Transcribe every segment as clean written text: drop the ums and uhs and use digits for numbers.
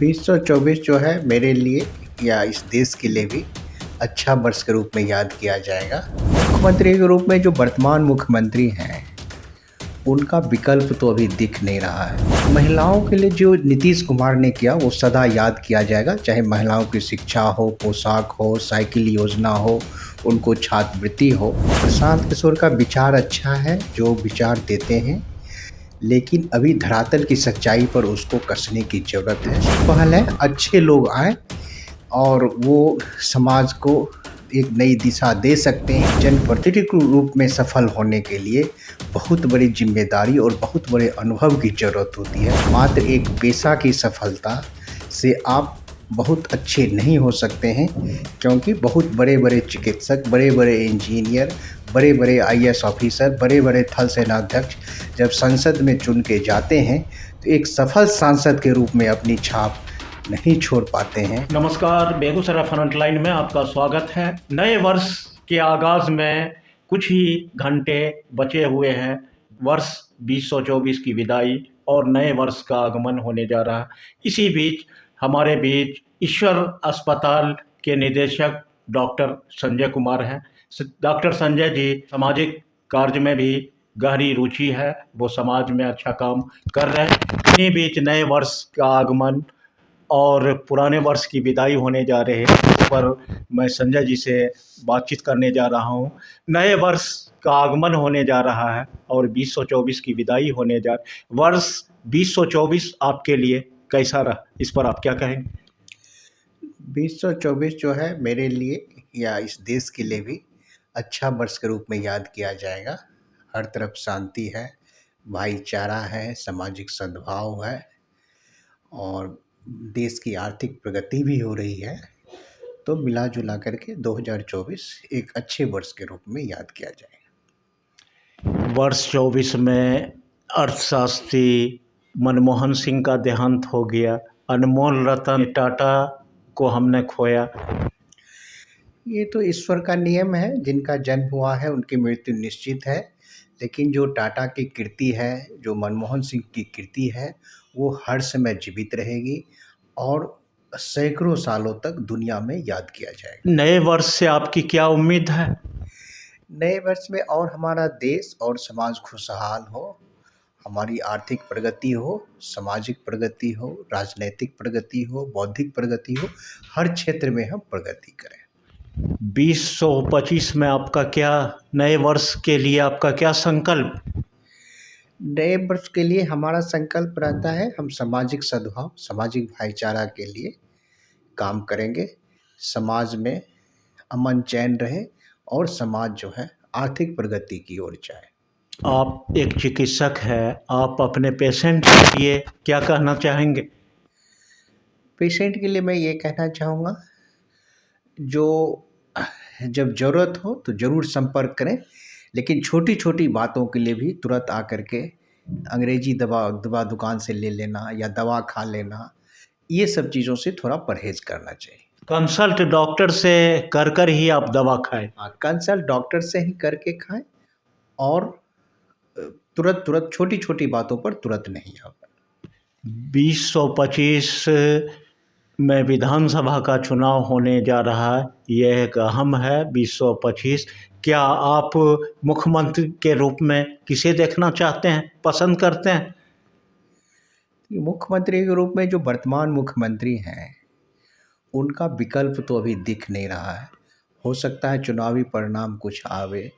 2024 जो है मेरे लिए या इस देश के लिए भी अच्छा वर्ष के रूप में याद किया जाएगा। मुख्यमंत्री के रूप में जो वर्तमान मुख्यमंत्री हैं, उनका विकल्प तो अभी दिख नहीं रहा है। महिलाओं के लिए जो नीतीश कुमार ने किया वो सदा याद किया जाएगा, चाहे महिलाओं की शिक्षा हो, पोशाक हो, साइकिल योजना हो, उनको छात्रवृत्ति हो। प्रशांत किशोर का विचार अच्छा है, जो विचार देते हैं, लेकिन अभी धरातल की सच्चाई पर उसको कसने की ज़रूरत है। पहल है अच्छे लोग आएँ और वो समाज को एक नई दिशा दे सकते हैं। जनप्रतिनिधि के रूप में सफल होने के लिए बहुत बड़ी जिम्मेदारी और बहुत बड़े अनुभव की ज़रूरत होती है। मात्र एक पेशा की सफलता से आप बहुत अच्छे नहीं हो सकते हैं, क्योंकि बहुत बड़े-बड़े चिकित्सक, बड़े-बड़े इंजीनियर, बड़े-बड़े आईएएस ऑफिसर, बड़े-बड़े थल सेनाध्यक्ष जब संसद में चुन के जाते हैं, तो एक सफल सांसद के रूप में अपनी छाप नहीं छोड़ पाते हैं। नमस्कार, बेगूसराय फ्रंटलाइन में आपका स्वागत है। नए वर्ष के आगाज़ में कुछ ही घंटे बचे हुए हैं। वर्ष 2024 की विदाई और नए वर्ष का आगमन होने जा रहा है। इसी बीच हमारे बीच ईश्वर अस्पताल के निदेशक डॉक्टर संजय कुमार हैं। डॉक्टर संजय जी सामाजिक कार्य में भी गहरी रुचि है, वो समाज में अच्छा काम कर रहे हैं। इसी बीच नए वर्ष का आगमन और पुराने वर्ष की विदाई होने जा रहे हैं, इस पर मैं संजय जी से बातचीत करने जा रहा हूं। नए वर्ष का आगमन होने जा रहा है और 2024 की विदाई होने जा रही है। वर्ष 2024 आपके लिए कैसा रहा, इस पर आप क्या कहेंगे? 2024 जो है मेरे लिए या इस देश के लिए भी अच्छा वर्ष के रूप में याद किया जाएगा। हर तरफ शांति है, भाईचारा है, सामाजिक सद्भाव है और देश की आर्थिक प्रगति भी हो रही है। तो मिला जुला करके 2024 एक अच्छे वर्ष के रूप में याद किया जाएगा। वर्ष 24 में अर्थशास्त्री मनमोहन सिंह का देहांत हो गया, अनमोल रतन टाटा को हमने खोया। ये तो ईश्वर का नियम है, जिनका जन्म हुआ है उनकी मृत्यु निश्चित है। लेकिन जो टाटा की कीर्ति है, जो मनमोहन सिंह की कीर्ति है, वो हर समय जीवित रहेगी और सैकड़ों सालों तक दुनिया में याद किया जाएगा। नए वर्ष से आपकी क्या उम्मीद है? नए वर्ष में और हमारा देश और समाज खुशहाल हो, हमारी आर्थिक प्रगति हो, सामाजिक प्रगति हो, राजनैतिक प्रगति हो, बौद्धिक प्रगति हो, हर क्षेत्र में हम प्रगति करें। 2025 में आपका क्या, नए वर्ष के लिए आपका क्या संकल्प? नए वर्ष के लिए हमारा संकल्प रहता है, हम सामाजिक सद्भाव, सामाजिक भाईचारा के लिए काम करेंगे। समाज में अमन चैन रहे और समाज जो है आर्थिक प्रगति की ओर जाए। आप एक चिकित्सक हैं, आप अपने पेशेंट के लिए क्या कहना चाहेंगे? पेशेंट के लिए मैं ये कहना चाहूँगा, जो जब ज़रूरत हो तो ज़रूर संपर्क करें, लेकिन छोटी-छोटी बातों के लिए भी तुरंत आकर के अंग्रेजी दवा दुकान से ले लेना या दवा खा लेना, ये सब चीज़ों से थोड़ा परहेज़ करना चाहिए। कंसल्ट डॉक्टर से कर ही आप दवा खाएं। हाँ, कंसल्ट डॉक्टर से ही करके खाएँ और तुरंत छोटी-छोटी बातों पर तुरंत नहीं होगा। 2025 में विधानसभा का चुनाव होने जा रहा है, यह एक अहम है 2025। क्या आप मुख्यमंत्री के रूप में किसे देखना चाहते हैं, पसंद करते हैं? मुख्यमंत्री के रूप में जो वर्तमान मुख्यमंत्री हैं, उनका विकल्प तो अभी दिख नहीं रहा है। हो सकता है चुनावी परिणाम कुछ आवे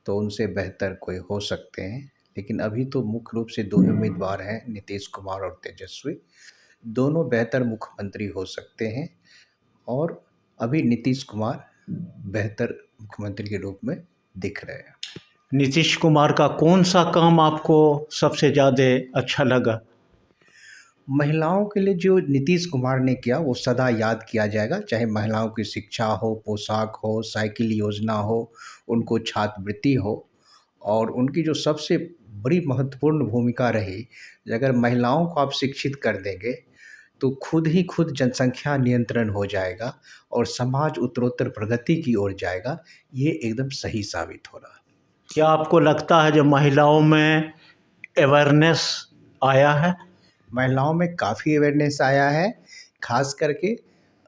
तो उनसे बेहतर कोई हो सकते हैं, लेकिन अभी तो मुख्य रूप से 2 उम्मीदवार हैं, नीतीश कुमार और तेजस्वी। दोनों बेहतर मुख्यमंत्री हो सकते हैं और अभी नीतीश कुमार बेहतर मुख्यमंत्री के रूप में दिख रहे हैं। नीतीश कुमार का कौन सा काम आपको सबसे ज़्यादा अच्छा लगा? महिलाओं के लिए जो नीतीश कुमार ने किया वो सदा याद किया जाएगा, चाहे महिलाओं की शिक्षा हो, पोशाक हो, साइकिल योजना हो, उनको छात्रवृत्ति हो और उनकी जो सबसे बड़ी महत्वपूर्ण भूमिका रही, अगर महिलाओं को आप शिक्षित कर देंगे तो खुद ही खुद जनसंख्या नियंत्रण हो जाएगा और समाज उत्तरोत्तर प्रगति की ओर जाएगा। ये एकदम सही साबित हो रहा है। क्या आपको लगता है जो महिलाओं में अवेयरनेस आया है? महिलाओं में काफ़ी अवेयरनेस आया है, खास करके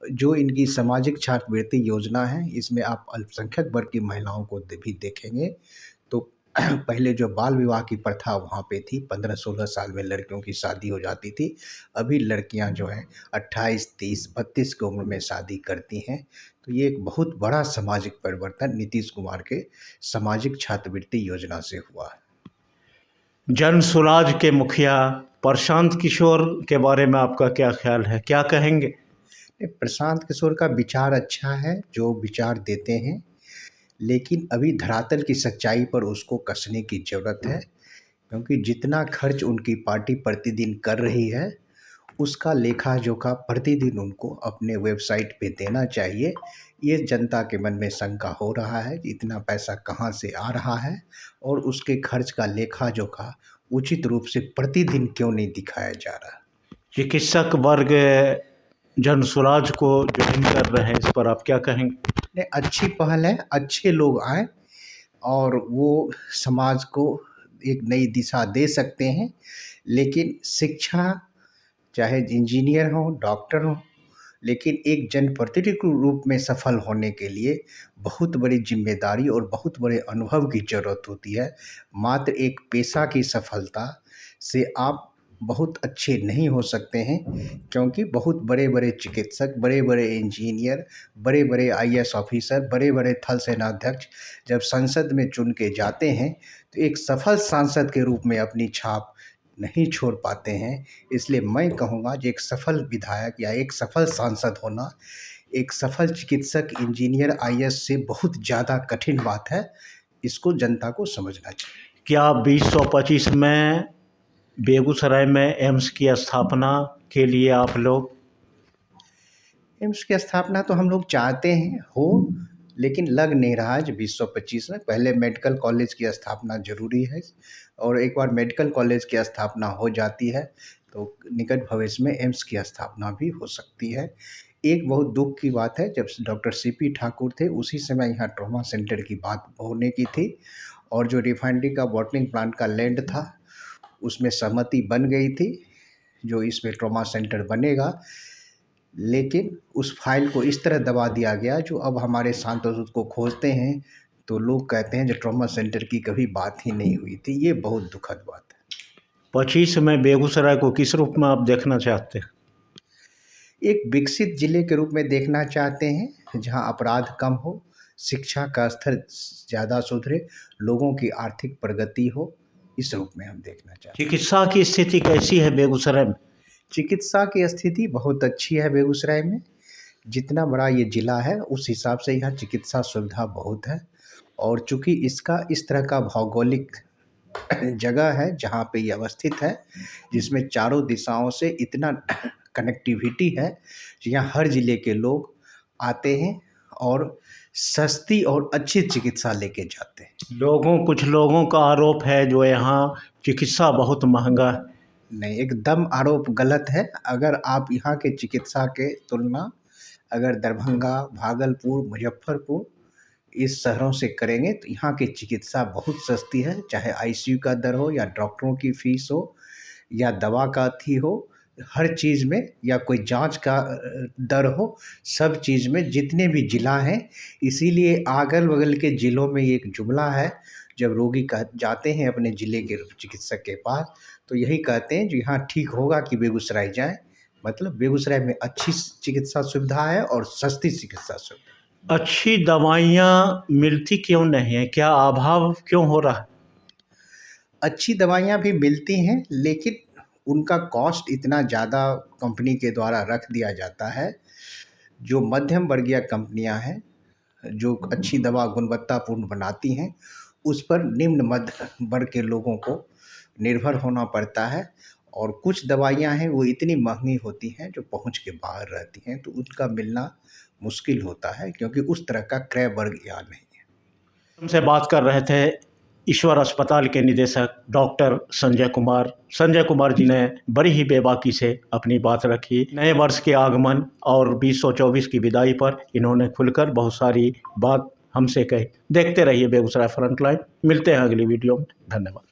जो इनकी सामाजिक छात्रवृत्ति योजना है, इसमें आप अल्पसंख्यक वर्ग की महिलाओं को भी देखेंगे तो पहले जो बाल विवाह की प्रथा वहाँ पे थी, 15-16 साल में लड़कियों की शादी हो जाती थी। अभी लड़कियां जो हैं 28, 30, 32 की उम्र में शादी करती हैं। तो ये एक बहुत बड़ा सामाजिक परिवर्तन नीतीश कुमार के सामाजिक छात्रवृत्ति योजना से हुआ है। जन सुराज के मुखिया प्रशांत किशोर के बारे में आपका क्या ख्याल है, क्या कहेंगे? प्रशांत किशोर का विचार अच्छा है, जो विचार देते हैं, लेकिन अभी धरातल की सच्चाई पर उसको कसने की ज़रूरत है, क्योंकि जितना खर्च उनकी पार्टी प्रतिदिन कर रही है, उसका लेखा जोखा प्रतिदिन उनको अपने वेबसाइट पे देना चाहिए। ये जनता के मन में शंका हो रहा है कि इतना पैसा कहाँ से आ रहा है और उसके खर्च का लेखा जोखा उचित रूप से प्रतिदिन क्यों नहीं दिखाया जा रहा। चिकित्सक वर्ग जन सुराज को ज्वाइन कर रहे हैं, इस पर आप क्या कहेंगे? नहीं, अच्छी पहल है, अच्छे लोग आए और वो समाज को एक नई दिशा दे सकते हैं। लेकिन शिक्षा, चाहे इंजीनियर हो, डॉक्टर हो, लेकिन एक जनप्रतिनिधि के रूप में सफल होने के लिए बहुत बड़ी जिम्मेदारी और बहुत बड़े अनुभव की ज़रूरत होती है। मात्र एक पेशा की सफलता से आप बहुत अच्छे नहीं हो सकते हैं, क्योंकि बहुत बड़े बड़े चिकित्सक, बड़े बड़े इंजीनियर, बड़े बड़े आईएएस ऑफिसर, बड़े बड़े थल सेनाध्यक्ष जब संसद में चुन के जाते हैं तो एक सफल सांसद के रूप में अपनी छाप नहीं छोड़ पाते हैं। इसलिए मैं कहूँगा कि एक सफल विधायक या एक सफल सांसद होना एक सफल चिकित्सक, इंजीनियर, आईएएस से बहुत ज़्यादा कठिन बात है। इसको जनता को समझना चाहिए। क्या 2025 में बेगूसराय में एम्स की स्थापना के लिए आप लोग? एम्स की स्थापना तो हम लोग चाहते हैं हो, लेकिन लग नहीं रहा है 2025 में। पहले मेडिकल कॉलेज की स्थापना जरूरी है, और एक बार मेडिकल कॉलेज की स्थापना हो जाती है तो निकट भविष्य में एम्स की स्थापना भी हो सकती है। एक बहुत दुख की बात है, जब डॉक्टर सीपी ठाकुर थे उसी समय यहाँ ट्रॉमा सेंटर की बात होने की थी, और जो रिफाइनरी का बॉटलिंग प्लांट का लैंड था उसमें सहमति बन गई थी जो इसमें ट्रॉमा सेंटर बनेगा। लेकिन उस फाइल को इस तरह दबा दिया गया, जो अब हमारे सांसद उसको खोजते हैं तो लोग कहते हैं जो ट्रॉमा सेंटर की कभी बात ही नहीं हुई थी। ये बहुत दुखद बात है। 25 में बेगूसराय को किस रूप में आप देखना चाहते हैं? एक विकसित जिले के रूप में देखना चाहते हैं, जहां अपराध कम हो, शिक्षा का स्तर ज़्यादा सुधरे, लोगों की आर्थिक प्रगति हो, इस रूप में हम देखना चाहते हैं। चिकित्सा की स्थिति कैसी है बेगूसराय में? चिकित्सा की स्थिति बहुत अच्छी है बेगूसराय में। जितना बड़ा ये ज़िला है उस हिसाब से यहाँ चिकित्सा सुविधा बहुत है, और चूँकि इसका इस तरह का भौगोलिक जगह है जहाँ पे ये अवस्थित है, जिसमें चारों दिशाओं से इतना कनेक्टिविटी है, यहाँ हर ज़िले के लोग आते हैं और सस्ती और अच्छी चिकित्सा लेके जाते हैं। कुछ लोगों का आरोप है जो यहाँ चिकित्सा बहुत महंगा है। नहीं, एकदम आरोप गलत है। अगर आप यहाँ के चिकित्सा के तुलना अगर दरभंगा, भागलपुर, मुजफ्फरपुर इस शहरों से करेंगे तो यहाँ की चिकित्सा बहुत सस्ती है। चाहे आईसीयू का दर हो, या डॉक्टरों की फ़ीस हो, या दवा का थी हो, हर चीज़ में, या कोई जांच का दर हो, सब चीज़ में जितने भी ज़िला हैं। इसीलिए अगल बगल के ज़िलों में एक जुमला है, जब रोगी जाते हैं अपने ज़िले के चिकित्सक के पास तो यही कहते हैं जो यहाँ ठीक होगा कि बेगूसराय जाएं। मतलब बेगूसराय में अच्छी चिकित्सा सुविधा है और सस्ती चिकित्सा सुविधा। अच्छी दवाइयाँ मिलती क्यों नहीं है, क्या अभाव क्यों हो रहा है? अच्छी दवाइयाँ भी मिलती हैं, लेकिन उनका कॉस्ट इतना ज़्यादा कंपनी के द्वारा रख दिया जाता है। जो मध्यम वर्गीय कंपनियां हैं जो अच्छी दवा गुणवत्तापूर्ण बनाती हैं, उस पर निम्न मध्य वर्ग के लोगों को निर्भर होना पड़ता है, और कुछ दवाइयां हैं वो इतनी महंगी होती हैं जो पहुंच के बाहर रहती हैं, तो उनका मिलना मुश्किल होता है, क्योंकि उस तरह का क्रय वर्ग यहाँ नहीं है। हमसे बात कर रहे थे ईश्वर अस्पताल के निदेशक डॉक्टर संजय कुमार जी ने बड़ी ही बेबाकी से अपनी बात रखी। नए वर्ष के आगमन और 2024 की विदाई पर इन्होंने खुलकर बहुत सारी बात हमसे कही। देखते रहिए बेगूसराय फ्रंटलाइन। मिलते हैं अगली वीडियो में। धन्यवाद।